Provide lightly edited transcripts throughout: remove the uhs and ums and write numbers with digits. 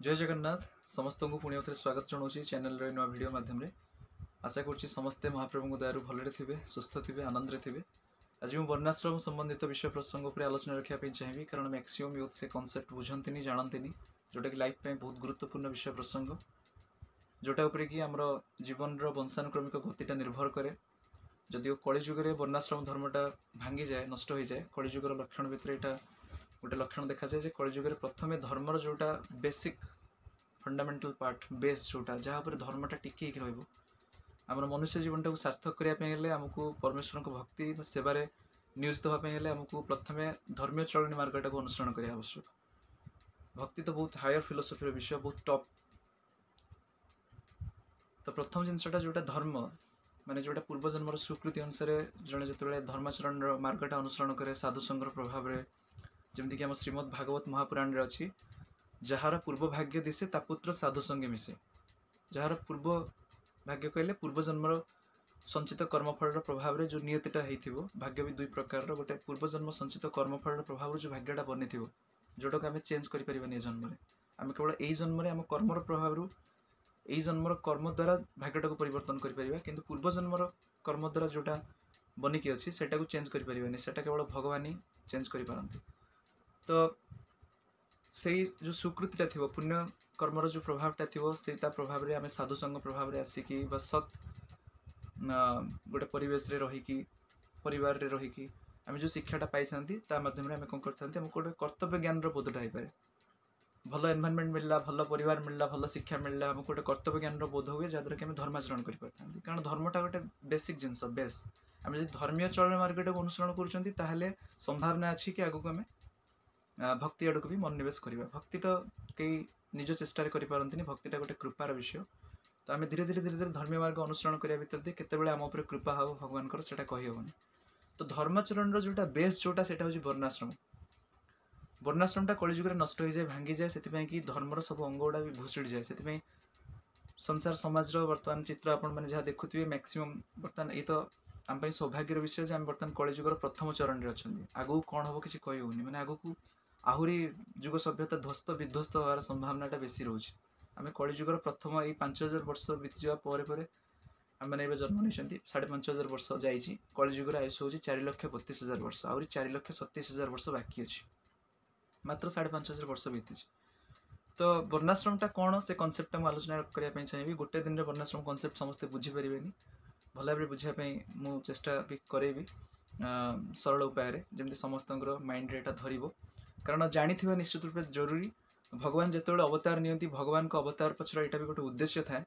जय जगन्नाथ समस्त को पुणी थे स्वागत जनाऊँ चैनल नुआ वीडियो मध्यम आशा करुँच समस्ते महाप्रभु दयारू भलरे थे सुस्थ थे आनंद थे। आज मैं वर्णाश्रम संबंधित विषय प्रसंग पर आलोचना रखापी चाहिए कारण मैक्सिमम यूथ से कॉन्सेप्ट बुझंती जानती जोटा कि लाइफ में बहुत गुरुत्वपूर्ण विषय प्रसंग जोटा उपर कि आम जीवन वंशानुक्रमिक गतिटा निर्भर करे। जदिव कलिजुगे वर्णाश्रम धर्मटा भांगी जाए नष्ट हो जाए कलिजुगर लक्षण भितर यहाँ गोटे लक्षण देखा जाए कलिजुगे प्रथमे धर्मर जोटा बेसिक फंडामेंटल पार्ट बेस जोटा जहाँ पर धर्मटा टिकी रमर मनुष्य जीवन टाक सार्थक करने आमको परमेश्वर भक्ति सेवार नियोजित होगापी आमको प्रथमे धर्मीय चलनी मार्गटा को अनुसरण करने आवश्यक। भक्ति तो बहुत हायर फिलोसफी विषय बहुत टॉप। तो प्रथम जिनसटा जोटा धर्म माने जोटा पूर्वजन्मर स्वीकृति अनुसार जड़े जो धर्माचरण मार्गटा अनुसरण करे साधु संघर प्रभाव में जमीक आम श्रीमद भागवत महापुराण अच्छी जार पूर्व भाग्य दिशे ता पुत्र साधु संगे मिसे। जार पूर्व भाग्य कहले पूर्वजन्मर संचित कर्मफल प्रभाव में जो नियतिटा हो भाग्य भी दुई प्रकार गोटे पूर्वजन्म संचित कर्मफल प्रभाव जो भाग्यटा बनी थो जोटा को आम चेंज कर जन्म आम केवल यही जन्म आम कर्मर प्रभाव यही जन्मर कर्म द्वारा भाग्यटा को परिवर्तन करें कि पूर्वजन्मर कर्म द्वारा जोटा बनिकी अच्छी से चेंज करें से केवल भगवान ही चेंज करपारती। तो से जो स्वीकृतिटा थी पुण्य कर्मर जो प्रभावटा थी से प्रभाव में आम साधु संघ प्रभाव में आसिकी सत गोटे परिवेश रहीकि परिवार रे रहीकि आम जो शिक्षाटा पाई मध्यम आम कौन करते गोटे कर्तव्य ज्ञान बोधटा हो पाए भल एनवायरनमेंट मिलला भल परिवार मिलला भल शिक्षा मिलला आमको गोटे कर्तव्य ज्ञान बोध हुए जहाँद्वारा कि धर्माचरण कर कारण धर्मटा गोटे बेसिक जिनस बेस आम जो धर्मीय चलन मार्गटा को अनुसरण कर संभावना अच्छी कि आगक आम भक्ति आड़ को भी मनोनिवेश करवा। भक्ति तो कई निज चेष्टा करपारती भक्तिटा गोटे कृपार विषय। तो आम धीरे धीरे धीरे धीरे धर्मीय मार्ग अनुसरण करने भितर केतबेले आम उपर कृपा हम भगवान से कहीहबनी। तो धर्माचरण जोटा बेस जोटा से हूँ वर्णाश्रम। वर्णाश्रमटा कलिजुगे नष्ट हो जाए भांगी जाए से कि धर्मर सब अंग गुड़ा भी भूसुड़ी जाए से संसार समाज बर्तमान चित्र आपण मैंने जहाँ देखुए मैक्सिमम बर्तमान ये तो आम सौभाग्यर विषय जे आम बर्तमान कलिजुगर प्रथम चरण में अच्छा आगू कौन हम किसी कही होनी मैंने आगू को आहरी जुग सभ्यता ध्वस्त विध्वस्त होवार संभावनाटा बेसी रोचे। आम कलिजुगर प्रथम ये 5000 वर्ष बीती जावा आम जन्म नहीं 5500 वर्ष जाइए कलिजुगर आयुष हूँ 4,32,000 वर्ष आहरी 4,37,000 वर्ष बाकी अच्छी मात्र 5,500 वर्ष बीती। तो वर्णाश्रमटा कौन से कनसेप्ट मुझे आलोचना करने चाहिए गोटे दिन में वर्णाश्रम कनसेप्ट समस्ते बुझीपारे भल भाव बुझापी मु चेष्टा भी करेबी सरल उपाय जमी समस्त माइंड यहाँ धरब कारण जानी निश्चित रूप जरूरी। भगवान जिते अवतार नियंती भगवान को अवतार पचर यहाँ भी गोटे उद्देश्य थाए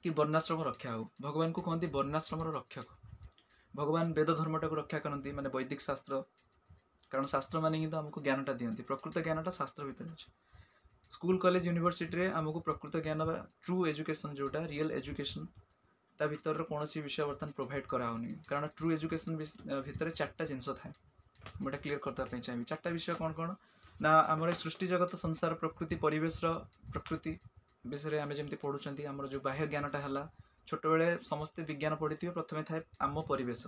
कि वर्णाश्रम रक्षा हो। भगवान को कहते वर्णाश्रम रक्षक भगवान वेद धर्मटा को रक्षा करती माने वैदिक शास्त्र कारण शास्त्र माने तो आमको ज्ञानटा दिखती प्रकृत ज्ञानटा शास्त्र भितर अच्छे। स्कूल कॉलेज यूनिवर्सिटी आमको प्रकृत ज्ञान ट्रू एजुकेशन जोटा रियल एजुकेशन ता भीतर कौन विषय बर्तमान प्रोवाइड कराऊनी कारण ट्रू एजुकेशन भितर 4टा जिनस थाए मैं क्लीयर करते चाहिए। 4टा विषय कौन कौन ना आम सृष्टि जगत संसार प्रकृति परिवेश प्रकृति विषय आम जमी पढ़ुं आम जो बाह्य ज्ञानटा है छोट बेले समस्ते विज्ञान पढ़ी थे प्रथम थाए आम परिवेश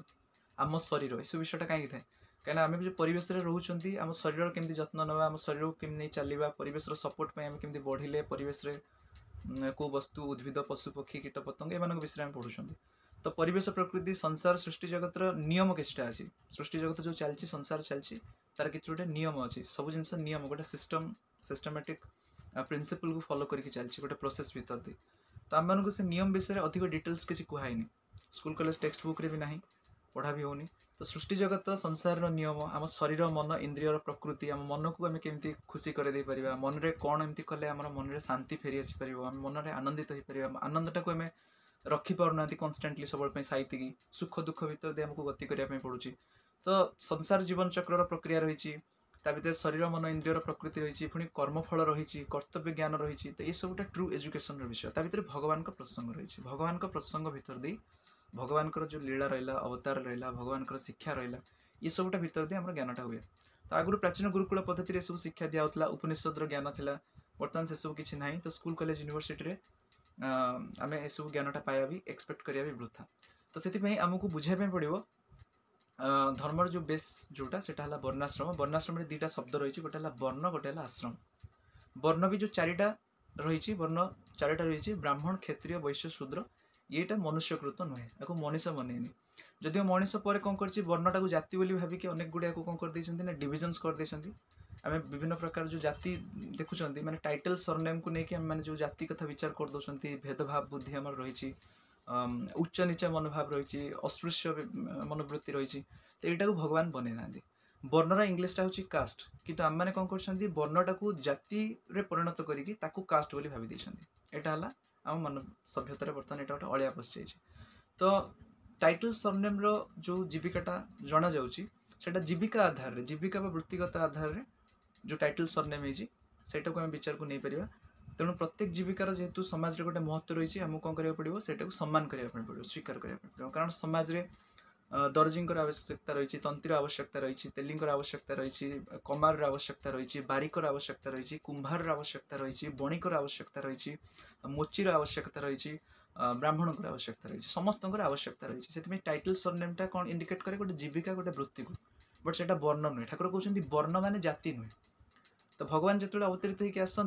आम शरीर ये विषयटा कहीं थाए कहीं आम जो परिवेश रोच आम शरीर केमती जत्न ना आम शरीर को केमती चलवा परिवेश सपोर्ट आम केमती बढ़िले परिवेश को वस्तु उद्भिद पशु पक्षी कीट पतंग एम विषय में पढ़ुं। तो परिवेश प्रकृति संसार सृष्टि जगतर नियम किसीटा अच्छी सृष्टि जगत जो चलती संसार चलती तार कि गोटे नियम अच्छी सब जिन नियम गोटे सिस्टमेटिक प्रिंसिपल को फॉलो करके चलती गोटे प्रोसेस भीतर दी। तो आम मानक से नियम विषय अधिक डिटेल्स किसी कहुनी स्कूल कॉलेज टेक्स्ट बुक रे भी ना पढ़ा भी होनी। तो सृष्टि जगत संसार नियम आम शरीर मन इंद्रियर प्रकृति आम मन को आम केमती खुशी कर दे पारिबा मन रे कौन एमती कले आम मन रे शांति फेरी आसी पारिबो आम मन रे आनंदित हो पारिबा आनंदटा को आम रखी पारना कन्स्टांटली सब साइतिकी सुख दुख भितर दे आमको गति करने पड़ुची। तो संसार जीवन चक्र प्रक्रिया रही भर शरीर मन इंद्रियर प्रकृति रही पुणी कर्मफल रही कर्तव्य ज्ञान रही। तो ये सब गोटे ट्रू एजुकेशन विषय ता भर भगवान का प्रसंग रही भगवान का प्रसंग भितर दे भगवान जो लीला रहा अवतार रहा भगवान शिक्षा रहा ये सबटा भितर दे आम ज्ञानटा हुए। तो आगुरी प्राचीन गुरुकुल पद्धति सब शिक्षा दिया उपनिषद ज्ञान था बर्तमान से सब किसी ना। तो स्कूल कॉलेज यूनिवर्सिटी आम यू ज्ञानटा पाया भी एक्सपेक्ट करिया भी वृथा। तो से आमको बुझाई पड़ो धर्मर जो बेस जोटा सेटा वर्णाश्रम वर्णाश्रम 2टा शब्द रही गोटे वर्ण गोटे आश्रम। বর্ণ ବି ଯୋଉ ଚାରିଟା ରହିଛି ବର୍ଣ୍ଣ ଚାରିଟା ରହିଛି ବ୍ରାହ୍ମଣ କ୍ଷତ୍ରିୟ ବୈଶ୍ୟ ଶୂଦ୍ର ଏଇଟା ମନୁଷ୍ୟକୃତ ନୁହେଁ ଆକୁ ମଣିଷ ବନେଇନି ଯଦିଓ ମଣିଷ ପରେ କଣ କରିଛି ବର୍ଣ୍ଣଟାକୁ ଜାତି ବୋଲି ଭାବିକି ଅନେକ ଗୁଡେ ଆକୁ କଣ କରିଦେଇଛନ୍ତି ନା ଡିଭିଜନ୍ସ କରିଦେଇଛନ୍ତି ଆମେ ବିଭିନ୍ନ ପ୍ରକାର ଯୋଉ ଜାତି ଦେଖୁଛନ୍ତି ମାନେ ଟାଇଟଲ ସରନେମକୁ ନେଇକି ଆମେ ମାନେ ଯୋଉ ଜାତି କଥା ବିଚାର କରିଦଉଛନ୍ତି ଭେଦଭାବ ବୁଦ୍ଧି ଆମର ରହିଛି ଉଚ୍ଚ ନିଚ ମନୋଭାବ ରହିଛି ଅସ୍ପୃଶ୍ୟ ମନୋବୃତ୍ତି ରହିଛି ତ ଏଇଟାକୁ ଭଗବାନ ବନେଇ ନାହାନ୍ତି ବର୍ଣ୍ଣର ଇଂଲିଶଟା ହଉଛି କାଷ୍ଟ କିନ୍ତୁ ଆମମାନେ କଣ କରୁଛନ୍ତି ବର୍ଣ୍ଣଟାକୁ ଜାତିରେ ପରିଣତ କରିକି ତାକୁ କାଷ୍ଟ ବୋଲି ଭାବି ଦେଇଛନ୍ତି ଏଇଟା ହେଲା ଆମ ମାନ ସଭ୍ୟତାରେ ବର୍ତ୍ତମାନ ଏଇଟା ଗୋଟେ ଅଳିଆ ପଶିଯାଇଛି ତ ଟାଇଟଲ ସରନେମ ର ଯୋଉ ଜୀବିକାଟା ଜଣା ଯାଉଛି ସେଟା ଜୀବିକା ଆଧାରରେ ଜୀବିକା ବା ବୃତ୍ତିଗତ ଆଧାରରେ ଯୋଉ ଟାଇଟଲ ସରନେମ ହେଇଛି ସେଇଟାକୁ ଆମେ ବିଚାରକୁ ନେଇପାରିବା ତେଣୁ ପ୍ରତ୍ୟେକ ଜୀବିକାର ଯେହେତୁ ସମାଜରେ ଗୋଟେ ମହତ୍ତ୍ୱ ରହିଛି ଆମକୁ କଣ କରିବାକୁ ପଡିବ ସେଇଟାକୁ ସମ୍ମାନ କରିବା ପାଇଁ ପଡିବ ସ୍ୱୀକାର କରିବା ପାଇଁ ପଡିବ କାରଣ ସମାଜରେ ଦର୍ଜୀଙ୍କର ଆବଶ୍ୟକତା ରହିଛି ତନ୍ତୀର ଆବଶ୍ୟକତା ରହିଛି ତେଲିଙ୍କର ଆବଶ୍ୟକତା ରହିଛି କମାରର ଆବଶ୍ୟକତା ରହିଛି ବାରିକର ଆବଶ୍ୟକତା ରହିଛି କୁମ୍ଭାରର ଆବଶ୍ୟକତା ରହିଛି ବଣିକର ଆବଶ୍ୟକତା ରହିଛି ମୋଚିର ଆବଶ୍ୟକତା ରହିଛି ବ୍ରାହ୍ମଣଙ୍କର ଆବଶ୍ୟକତା ରହିଛି ସମସ୍ତଙ୍କର ଆବଶ୍ୟକତା ରହିଛି ସେଥିପାଇଁ ଟାଇଟଲ ସରନେମଟା କଣ ଇଣ୍ଡିକେଟ କରେ ଗୋଟେ ଜୀବିକା ଗୋଟେ ବୃତ୍ତିକୁ ବଟ୍ ସେଟା ବର୍ଣ୍ଣ ନୁହେଁ ଠାକୁର କହୁଛନ୍ତି ବର୍ଣ୍ଣ ମାନେ ଜାତି ନୁହେଁ ତ ଭଗବାନ ଯେତେବେଳେ ଅବତୀର୍ତ୍ତ ହେଇକି ଆସନ୍ତି